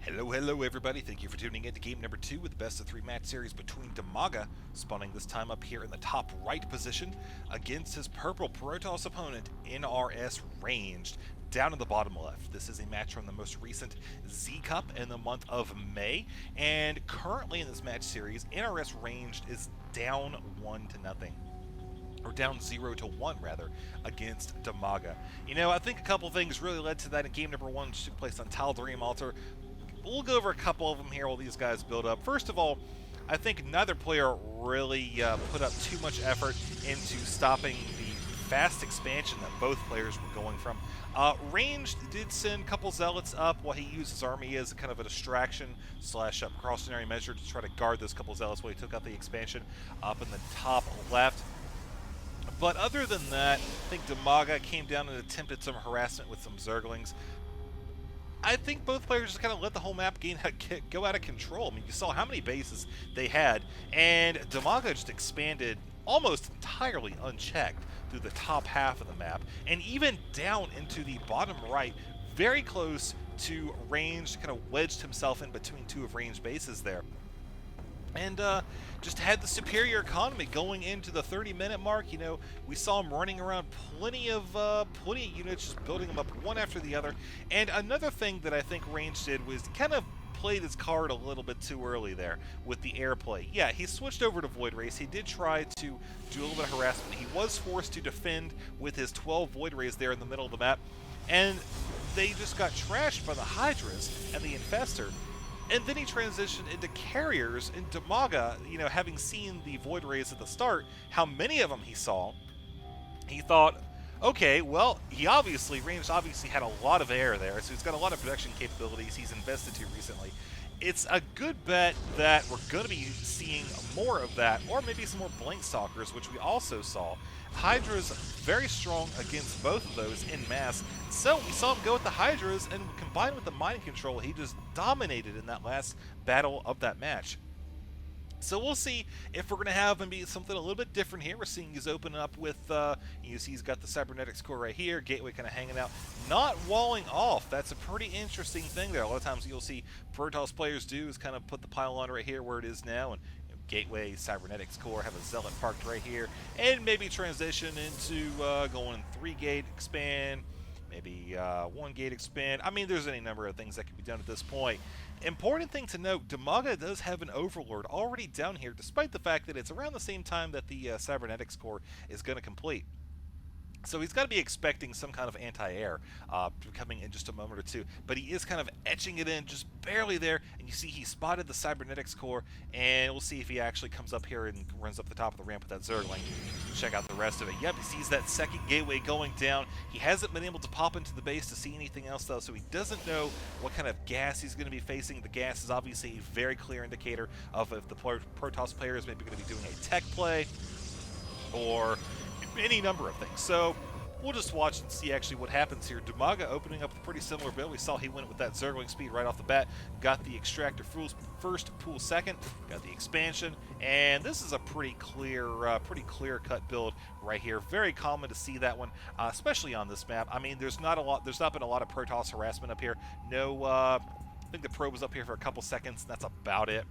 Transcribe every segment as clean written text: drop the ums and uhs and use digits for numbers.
Hello everybody. Thank you for tuning in to game number 2 with the best of 3 match series between Damaga, spawning this time up here in the top right position, against his purple Protoss opponent, NRS Ranged, down in the bottom left. This is a match from the most recent Z Cup in the month of May, and currently in this match series, NRS Ranged is down 1-0. Or down 0-1 rather, against Damaga. You know, I think a couple things really led to that in game number 1, which took place on Tal'Darim Altar. We'll go over a couple of them here while these guys build up. First of all, I think neither player really put up too much effort into stopping the fast expansion that both players were going from. Ranged did send a couple zealots up while he used his army as kind of a distraction slash precautionary measure to try to guard those couple zealots while he took out the expansion up in the top left. But other than that, I think Damaga came down and attempted some harassment with some Zerglings. I think both players just kind of let the whole map go out of control. I mean, you saw how many bases they had, and Damaga just expanded almost entirely unchecked through the top half of the map, and even down into the bottom right, very close to Ranged, kind of wedged himself in between two of Ranged bases there. And just had the superior economy going into the 30-minute mark. You know, we saw him running around plenty of units, just building them up one after the other. And another thing that I think Range did was kind of played his card a little bit too early there with the airplay. Yeah, he switched over to Void Rays. He did try to do a little bit of harassment. He was forced to defend with his 12 Void Rays there in the middle of the map. And they just got trashed by the Hydras and the Infestor. And then he transitioned into carriers, and Damaga, you know, having seen the Void Rays at the start, how many of them he saw, he thought, okay, well, Ranged obviously had a lot of air there, so he's got a lot of production capabilities he's invested to recently. It's a good bet that we're going to be seeing more of that, or maybe some more Blink Stalkers, which we also saw. Hydra's very strong against both of those in mass, so we saw him go with the Hydras, and combined with the mind control, he just dominated in that last battle of that match. So we'll see if we're going to have him be something a little bit different here. We're seeing he's opening up with, you see he's got the Cybernetics core right here, Gateway kind of hanging out, not walling off. That's a pretty interesting thing there. A lot of times you'll see Protoss players do is kind of put the pylon right here where it is now, and Gateway, Cybernetics core, have a Zealot parked right here, and maybe transition into going 3-gate expand, maybe 1-gate expand. I mean, there's any number of things that can be done at this point. Important thing to note, Damaga does have an Overlord already down here, despite the fact that it's around the same time that the Cybernetics core is going to complete. So he's got to be expecting some kind of anti-air coming in just a moment or two. But he is kind of etching it in just barely there. And you see he spotted the Cybernetics core. And we'll see if he actually comes up here and runs up the top of the ramp with that Zergling. Check out the rest of it. Yep, he sees that second gateway going down. He hasn't been able to pop into the base to see anything else, though. So he doesn't know what kind of gas he's going to be facing. The gas is obviously a very clear indicator of if the Protoss player is maybe going to be doing a tech play or any number of things. So we'll just watch and see actually what happens here. Damaga opening up a pretty similar build. We saw he went with that Zergling speed right off the bat. Got the Extractor first, Pool second. Got the expansion, and this is a pretty clear-cut build right here. Very common to see that one, especially on this map. I mean, there's not been a lot of Protoss harassment up here. No, I think the probe was up here for a couple seconds. And that's about it.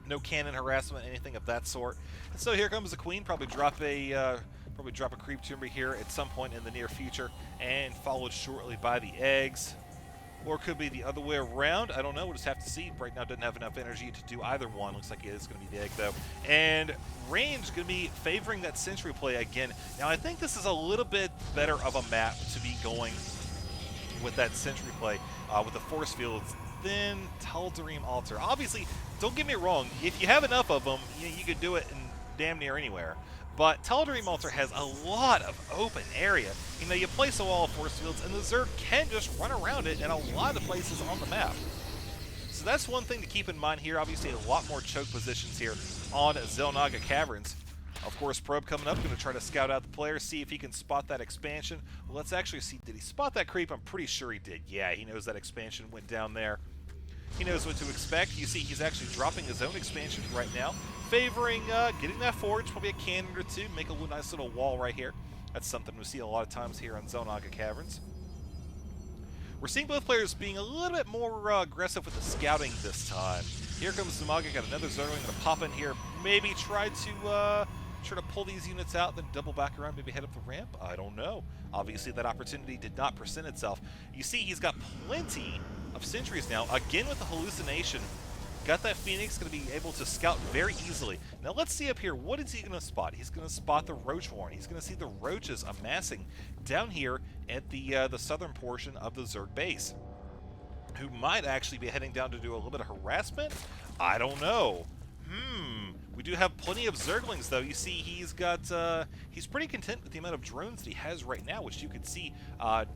No cannon harassment, anything of that sort. And so here comes the Queen. Probably drop a creep tumor here at some point in the near future, and followed shortly by the eggs. Or it could be the other way around. I don't know. We'll just have to see. Right now doesn't have enough energy to do either one. Looks like it is going to be the egg, though. And Range is going to be favoring that sentry play again. Now, I think this is a little bit better of a map to be going with that sentry play with the force fields than Tal'Darim Altar. Obviously, don't get me wrong. If you have enough of them, you could do it in damn near anywhere. But Tal'Darim Altar has a lot of open area. You know, you place a wall of force fields, and the Zerg can just run around it in a lot of places on the map. So that's one thing to keep in mind here. Obviously, a lot more choke positions here on Xel'Naga Caverns. Of course, Probe coming up, going to try to scout out the player, see if he can spot that expansion. Well, let's actually see, did he spot that creep? I'm pretty sure he did. Yeah, he knows that expansion went down there. He knows what to expect. You see he's actually dropping his own expansion right now, favoring getting that forge, probably a cannon or two, make a nice little wall right here. That's something we see a lot of times here on Xel'Naga Caverns. We're seeing both players being a little bit more aggressive with the scouting this time. Here comes Damaga, got another Zergling, gonna pop in here, maybe try to pull these units out, then double back around, maybe head up the ramp? I don't know. Obviously, that opportunity did not present itself. You see, he's got plenty of sentries now, again with the hallucination. Got that Phoenix, going to be able to scout very easily. Now let's see up here, what is he going to spot? He's going to spot the Roach Horn. He's going to see the roaches amassing down here at the southern portion of the Zerg base. Who might actually be heading down to do a little bit of harassment? I don't know. We do have plenty of Zerglings, though. You see, he's pretty content with the amount of drones that he has right now, which you can see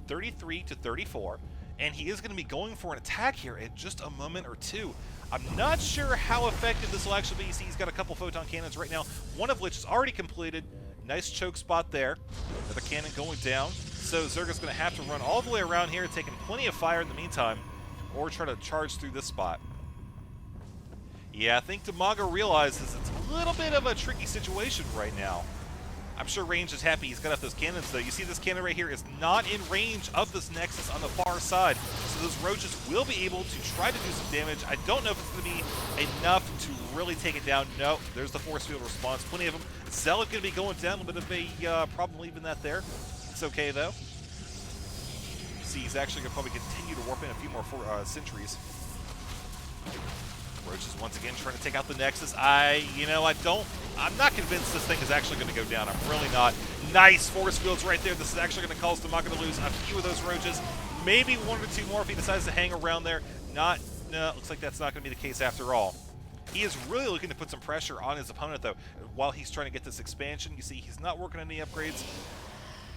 33 to 34. And he is going to be going for an attack here in just a moment or two. I'm not sure how effective this will actually be. You see, he's got a couple photon cannons right now, one of which is already completed. Nice choke spot there. Another cannon going down. So Zerga's going to have to run all the way around here, taking plenty of fire in the meantime, or try to charge through this spot. Yeah, I think Damaga realizes it's a little bit of a tricky situation right now. I'm sure Range is happy he's got up those cannons, though. You see this cannon right here is not in range of this Nexus on the far side. So those Roaches will be able to try to do some damage. I don't know if it's going to be enough to really take it down. No, there's the force field response. Plenty of them. Zealot going to be going down. A little bit of a problem leaving that there. It's okay, though. See, he's actually going to probably continue to warp in a few more sentries. Roaches once again trying to take out the Nexus. I'm not convinced this thing is actually going to go down. I'm really not. Nice force fields right there. This is actually going to cause Damaga to lose a few of those Roaches. Maybe one or two more if he decides to hang around there. No, looks like that's not going to be the case after all. He is really looking to put some pressure on his opponent, though, while he's trying to get this expansion. You see, he's not working on any upgrades,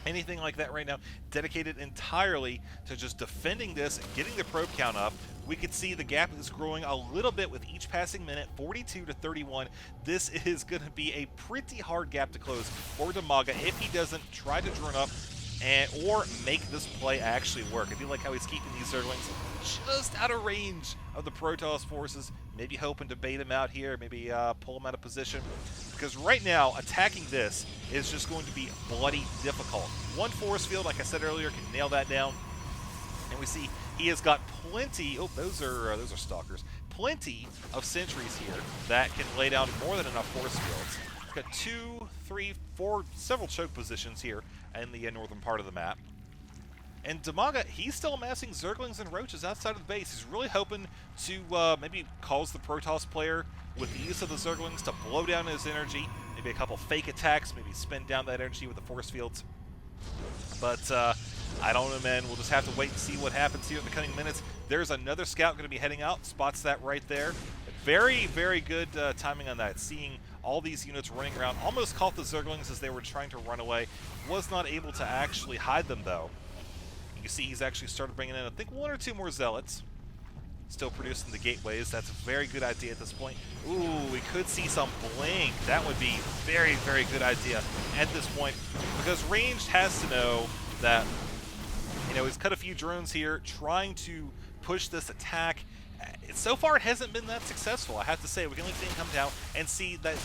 anything like that right now, dedicated entirely to just defending this and getting the probe count up. We could see the gap is growing a little bit with each passing minute, 42 to 31. This is going to be a pretty hard gap to close for Damaga if he doesn't try to drone up or make this play actually work. I do like how he's keeping these Zerglings just out of range of the Protoss forces, maybe hoping to bait him out here, maybe pull him out of position. Because right now, attacking this is just going to be bloody difficult. One force field, like I said earlier, can nail that down. And we see he has got plenty, those are stalkers, plenty of sentries here that can lay down more than enough force fields. We've got 2, 3, 4, several choke positions here in the northern part of the map. And Damaga, he's still amassing Zerglings and Roaches outside of the base. He's really hoping to maybe cause the Protoss player, with the use of the Zerglings, to blow down his energy. Maybe a couple fake attacks, maybe spend down that energy with the force fields. But I don't know, man. We'll just have to wait and see what happens here in the coming minutes. There's another scout going to be heading out. Spots that right there. Very, very good timing on that. Seeing all these units running around. Almost caught the Zerglings as they were trying to run away. Was not able to actually hide them, though. You can see he's actually started bringing in, I think, 1 or 2 more Zealots. Still producing the gateways. That's a very good idea at this point. Ooh, we could see some blink. That would be very, very good idea at this point. Because Ranged has to know that, he's cut a few drones here, trying to push this attack. So far, it hasn't been that successful, I have to say. We can only see him come down and see that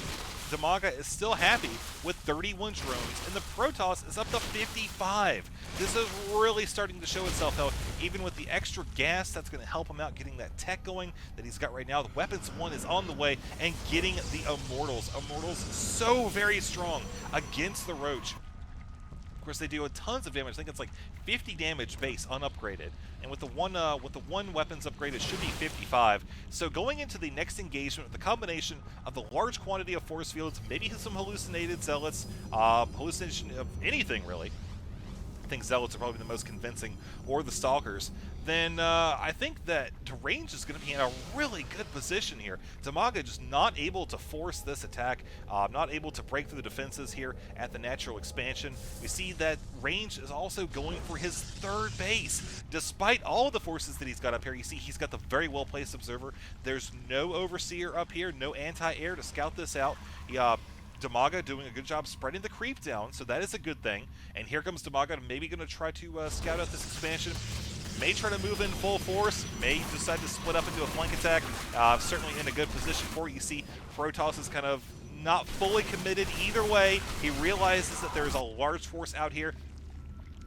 Damaga is still happy with 31 drones, and the Protoss is up to 55. This is really starting to show itself, though, even with the extra gas that's going to help him out getting that tech going that he's got right now. The Weapons 1 is on the way, and getting the Immortals. Immortals so very strong against the Roach. Of course, they do tons of damage. I think it's like 50 damage base unupgraded, and with the one weapons upgrade, it should be 55. So going into the next engagement with the combination of the large quantity of force fields, maybe some hallucinated Zealots, hallucination of anything really. I think Zealots are probably the most convincing, or the Stalkers. Then I think that Range is going to be in a really good position here. Damaga just not able to force this attack, not able to break through the defenses here at the natural expansion. We see that Range is also going for his 3rd base. Despite all of the forces that he's got up here, you see he's got the very well-placed Observer. There's no Overseer up here, no anti-air to scout this out. Damaga doing a good job spreading the creep down, so that is a good thing. And here comes Damaga, maybe going to try to scout out this expansion. May try to move in full force, may decide to split up into a flank attack. Certainly in a good position for it. You see Protoss is kind of not fully committed either way. He realizes that there's a large force out here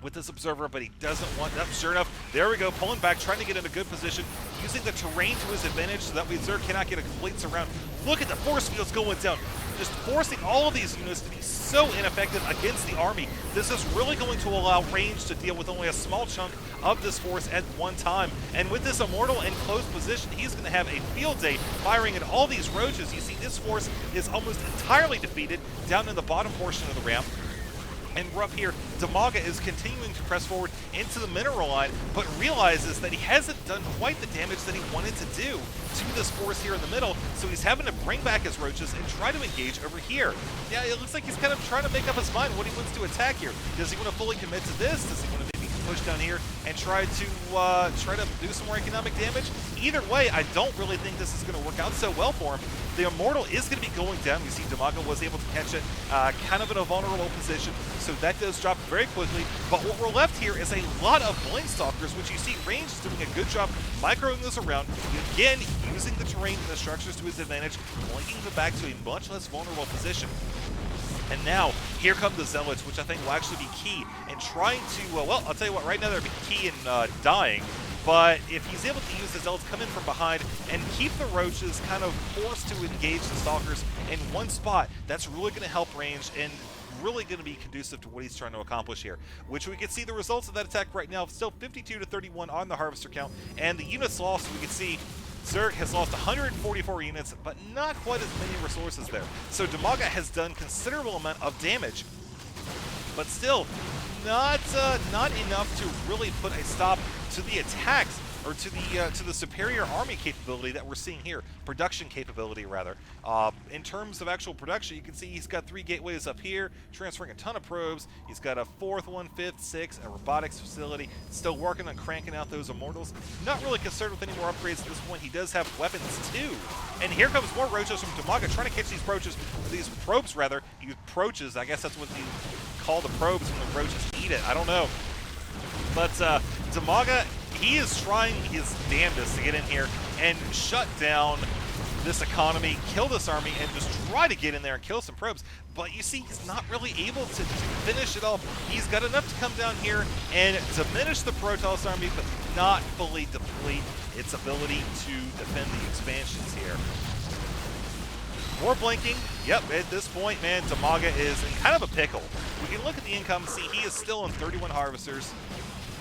with this Observer, but he doesn't want that. Sure enough, There we go, pulling back, trying to get in a good position, using the terrain to his advantage so that way Zerg cannot get a complete surround. Look at the force fields going down, just forcing all of these units to be so ineffective against the army. This is really going to allow Range to deal with only a small chunk of this force at one time. And with this Immortal in close position, he's going to have a field day firing at all these roaches. You see this force is almost entirely defeated down in the bottom portion of the ramp. And we're up here, Damaga is continuing to press forward into the mineral line, but realizes that he hasn't done quite the damage that he wanted to do to this force here in the middle, so he's having to bring back his roaches and try to engage over here. Yeah, it looks like he's kind of trying to make up his mind what he wants to attack here. Does he want to fully commit to this? Does he want to maybe push down here and try to do some more economic damage? Either way, I don't really think this is going to work out so well for him. The Immortal is going to be going down. You see Damaga was able to catch it kind of in a vulnerable position, so that does drop very quickly. But what we're left here is a lot of Blankstalkers, which you see Range is doing a good job microing this around. Again, using the terrain and the structures to his advantage, blinking them back to a much less vulnerable position. And now, here come the Zealots, which I think will actually be key in trying to, well, I'll tell you what, right now they're key in dying. But if he's able to use the Zealots, come in from behind, and keep the Roaches kind of forced to engage the Stalkers in one spot, that's really going to help Range and really going to be conducive to what he's trying to accomplish here. Which we can see the results of that attack right now, still 52-31 on the Harvester count, and the units lost, we can see Zerg has lost 144 units, but not quite as many resources there. So Damaga has done considerable amount of damage, but still not enough to really put a stop to the attacks, or to the superior army capability that we're seeing here, production capability rather. In terms of actual production, you can see he's got 3 gateways up here, transferring a ton of probes. He's got a 4th one, 5th, 6th, a robotics facility, still working on cranking out those Immortals. Not really concerned with any more upgrades at this point. He does have weapons too. And here comes more Roaches from Damaga, trying to catch these probes rather. Proaches, I guess that's what you call the probes when the Roaches eat it. I don't know. But Damaga, he is trying his damnedest to get in here and shut down this economy, kill this army, and just try to get in there and kill some probes. But you see, he's not really able to finish it off. He's got enough to come down here and diminish the Protoss army, but not fully deplete its ability to defend the expansions here. More blinking. Yep, at this point, man, Damaga is in kind of a pickle. We can look at the income and see he is still on 31 Harvesters.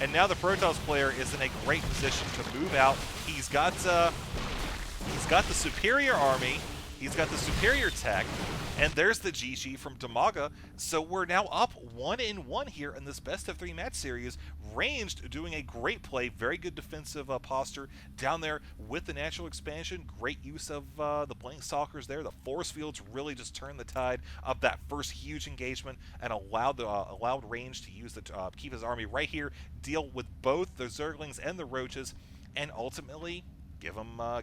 And now the Protoss player is in a great position to move out. He's got the superior army, he's got the superior tech, and there's the GG from Damaga. So we're now up 1-1 here in this best of 3 match series. Ranged doing a great play, very good defensive posture down there with the natural expansion. Great use of the Blankstalkers there. The force fields really just turned the tide of that first huge engagement and allowed Range to use keep his army right here, deal with both the Zerglings and the Roaches, and ultimately give him a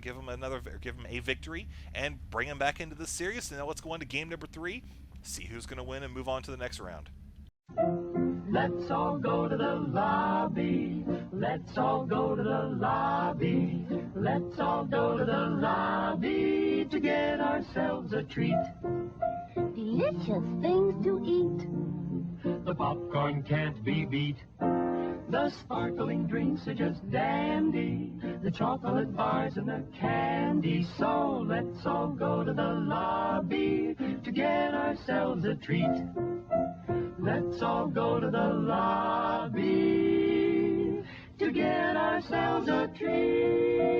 victory and bring him back into the series. And now let's go on to game number 3, see who's going to win and move on to the next round. Let's all go to the lobby. Let's all go to the lobby. Let's all go to the lobby to get ourselves a treat. Delicious things to eat. The popcorn can't be beat. The sparkling drinks are just dandy. The chocolate bars and the candy. So let's all go to the lobby to get ourselves a treat. Let's all go to the lobby to get ourselves a treat.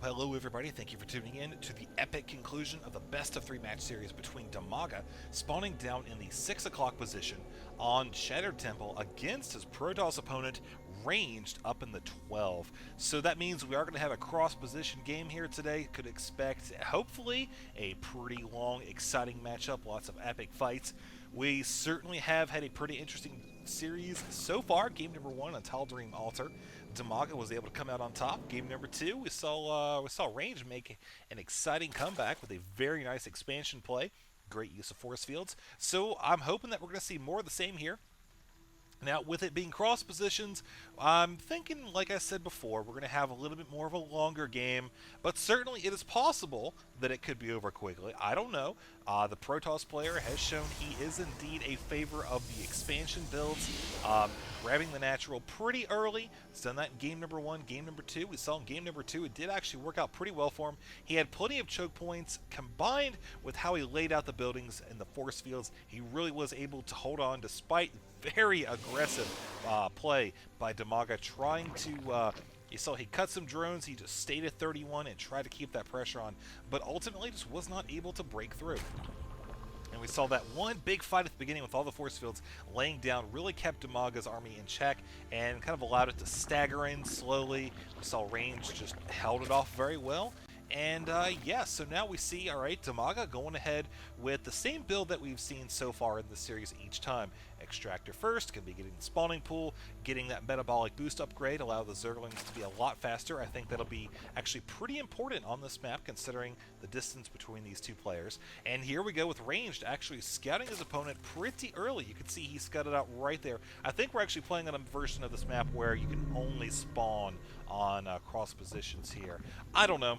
Hello everybody, thank you for tuning in to the epic conclusion of the best of 3 match series between Damaga, spawning down in the 6 o'clock position on Shattered Temple against his Protoss opponent, Ranged up in the 12. So that means we are going to have a cross-position game here today. Could expect, hopefully, a pretty long, exciting matchup, lots of epic fights. We certainly have had a pretty interesting series so far. Game number 1 on Tal'Darim Altar, Damaga was able to come out on top. Game number 2, we saw Range make an exciting comeback with a very nice expansion play. Great use of force fields. So I'm hoping that we're going to see more of the same here Now, with it being cross positions, I'm thinking, like I said before, we're going to have a little bit more of a longer game, but certainly it is possible that it could be over quickly. I don't know. The Protoss player has shown he is indeed a favor of the expansion builds, grabbing the natural pretty early. He's done that in game number 1, game number 2. We saw in game number 2 it did actually work out pretty well for him. He had plenty of choke points combined with how he laid out the buildings in the force fields. He really was able to hold on despite very aggressive play by Demaga trying to you saw he cut some drones, he just stayed at 31 and tried to keep that pressure on, but ultimately just was not able to break through. And we saw that one big fight at the beginning with all the force fields laying down really kept Damaga's army in check and kind of allowed it to stagger in slowly. We saw Range just held it off very well. And yeah, so now we see, all right, Demaga going ahead with the same build that we've seen so far in the series each time. Extractor first, going to be getting the spawning pool, getting that metabolic boost upgrade, allow the Zerglings to be a lot faster. I think that'll be actually pretty important on this map considering the distance between these two players. And here we go with Ranged actually scouting his opponent pretty early. You can see he scouted out right there. I think we're actually playing on a version of this map where you can only spawn on cross positions here. I don't know.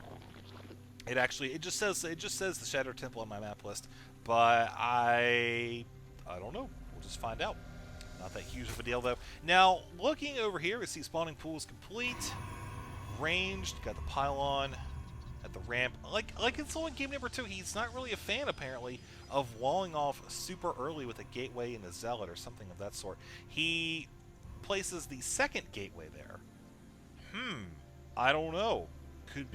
It just says the Shadow Temple on my map list, but I don't know. We'll just find out. Not that huge of a deal though. Now looking over here, we see spawning pool is complete, ranged, got the pylon at the ramp. Like it's in game number 2, he's not really a fan apparently of walling off super early with a gateway and a zealot or something of that sort. He places the second gateway there. I don't know. Could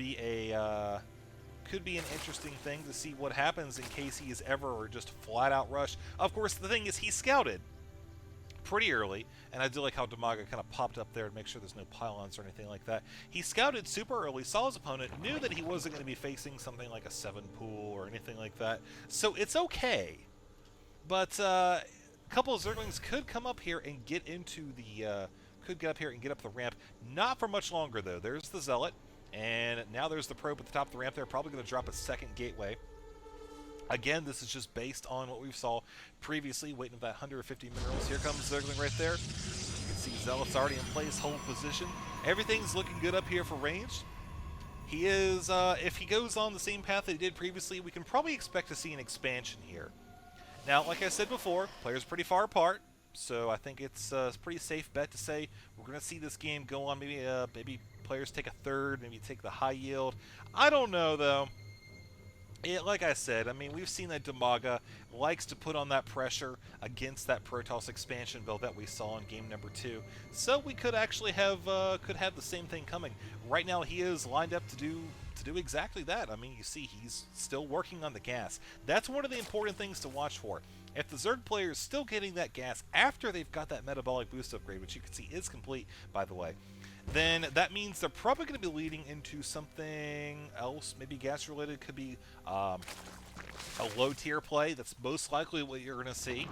be an interesting thing to see what happens in case he is ever or just flat out rush. Of course, the thing is he scouted pretty early, and I do like how Demaga kind of popped up there to make sure there's no pylons or anything like that. He scouted super early, saw his opponent, knew that he wasn't going to be facing something like a 7 pool or anything like that, so it's okay. But a couple of Zerglings could come up here and get into the could get up here and get up the ramp. Not for much longer though. There's the Zealot. And now there's the probe at the top of the ramp. They're probably going to drop a second gateway. Again, this is just based on what we saw previously, waiting for that 150 minerals. Here comes Zergling right there. You can see Zealot's already in place, hold position. Everything's looking good up here for range. He is, if he goes on the same path that he did previously, we can probably expect to see an expansion here. Now, like I said before, players are pretty far apart, so I think it's a pretty safe bet to say we're going to see this game go on maybe players take a third, maybe take the high yield. I don't know, though. Like I said, I mean, we've seen that Demaga likes to put on that pressure against that Protoss expansion build that we saw in game number 2. So we could actually have the same thing coming. Right now, he is lined up to do exactly that. I mean, you see, he's still working on the gas. That's one of the important things to watch for. If the Zerg player is still getting that gas after they've got that metabolic boost upgrade, which you can see is complete, by the way, then that means they're probably going to be leading into something else, maybe gas related. Could be a low tier play. That's most likely what you're going to see.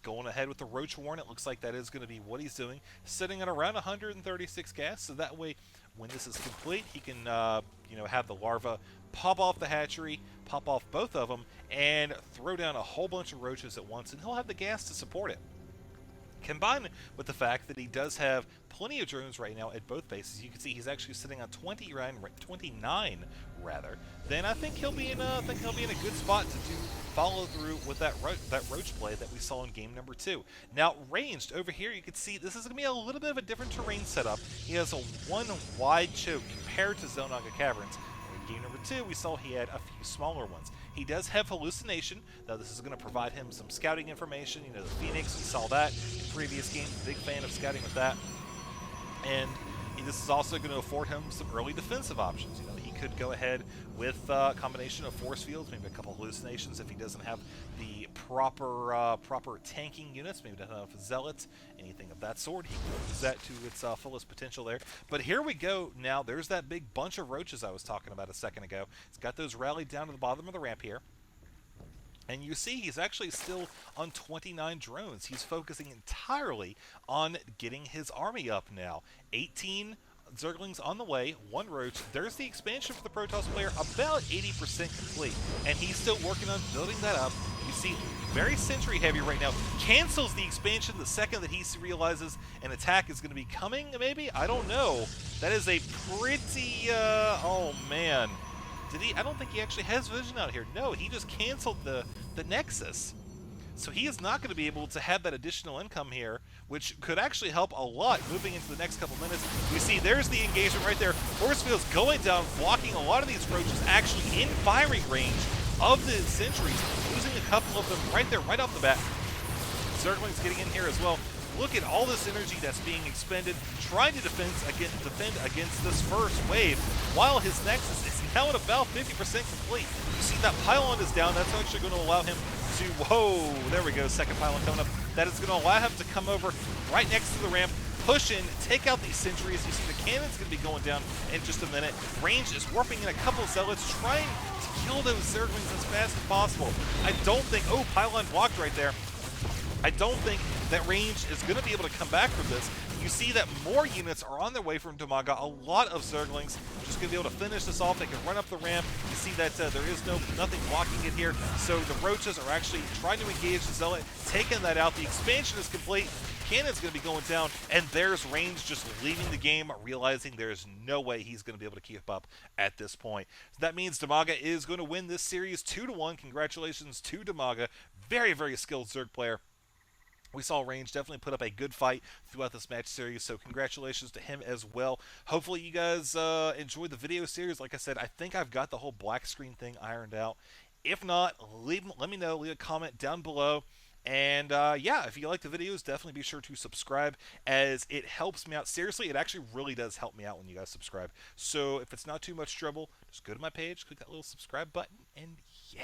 Going ahead with the Roach Warren, it looks like that is going to be what he's doing. Sitting at around 136 gas, so that way when this is complete, he can have the larva pop off the hatchery, pop off both of them, and throw down a whole bunch of roaches at once, and he'll have the gas to support it. Combined with the fact that he does have plenty of drones right now at both bases, you can see he's actually sitting on 29 rather. Then I think he'll be in a good spot to follow through with that roach play that we saw in game number 2. Now ranged over here, you can see this is going to be a little bit of a different terrain setup. He has a one wide choke compared to Xel'Naga Caverns. In game number 2, we saw he had a few smaller ones. He does have hallucination, though this is going to provide him some scouting information. You know, the Phoenix, we saw that in previous games. Big fan of scouting with that. And this is also going to afford him some early defensive options. You know, he could go ahead with a combination of force fields, maybe a couple hallucinations if he doesn't have the proper tanking units, maybe doesn't have zealots, anything of that sort. He can use that to its fullest potential there. But here we go. Now there's that big bunch of roaches I was talking about a second ago. It's got those rallied down to the bottom of the ramp here. And you see he's actually still on 29 drones. He's focusing entirely on getting his army up now. 18 Zerglings on the way, 1 roach. There's the expansion for the Protoss player, about 80% complete. And he's still working on building that up. You see, very sentry heavy right now. Cancels the expansion the second that he realizes an attack is going to be coming, maybe? I don't know. That is a pretty, oh man. Did he? I don't think he actually has vision out here. No, he just canceled the Nexus. So he is not going to be able to have that additional income here, which could actually help a lot moving into the next couple minutes. We see there's the engagement right there. Horsefield's going down, blocking a lot of these roaches actually in firing range of the sentries, losing a couple of them right there, right off the bat. Zergling's getting in here as well. Look at all this energy that's being expended, trying to defend against this first wave, while his Nexus is now at about 50% complete. You see that pylon is down. That's actually going to allow him to, whoa, there we go, second pylon coming up. That is going to allow him to come over right next to the ramp, push in, take out these sentries. You see the cannon's going to be going down in just a minute. Range is warping in a couple of zealots, trying to kill those Zerglings as fast as possible. I don't think, oh, pylon blocked right there. I don't think that Range is going to be able to come back from this. You see that more units are on their way from Damaga. A lot of Zerglings just going to be able to finish this off. They can run up the ramp. You see that there is nothing blocking it here. So the Roaches are actually trying to engage the Zealot, taking that out. The expansion is complete. Cannon's going to be going down, and there's Range just leaving the game, realizing there's no way he's going to be able to keep up at this point. So that means Damaga is going to win this series 2-1. Congratulations to Damaga. Very, very skilled Zerg player. We saw Range definitely put up a good fight throughout this match series, so congratulations to him as well. Hopefully you guys enjoyed the video series. Like I said, I think I've got the whole black screen thing ironed out. If not, let me know. Leave a comment down below. And yeah, if you like the videos, definitely be sure to subscribe, as it helps me out. Seriously, it actually really does help me out when you guys subscribe. So if it's not too much trouble, just go to my page, click that little subscribe button, and yeah.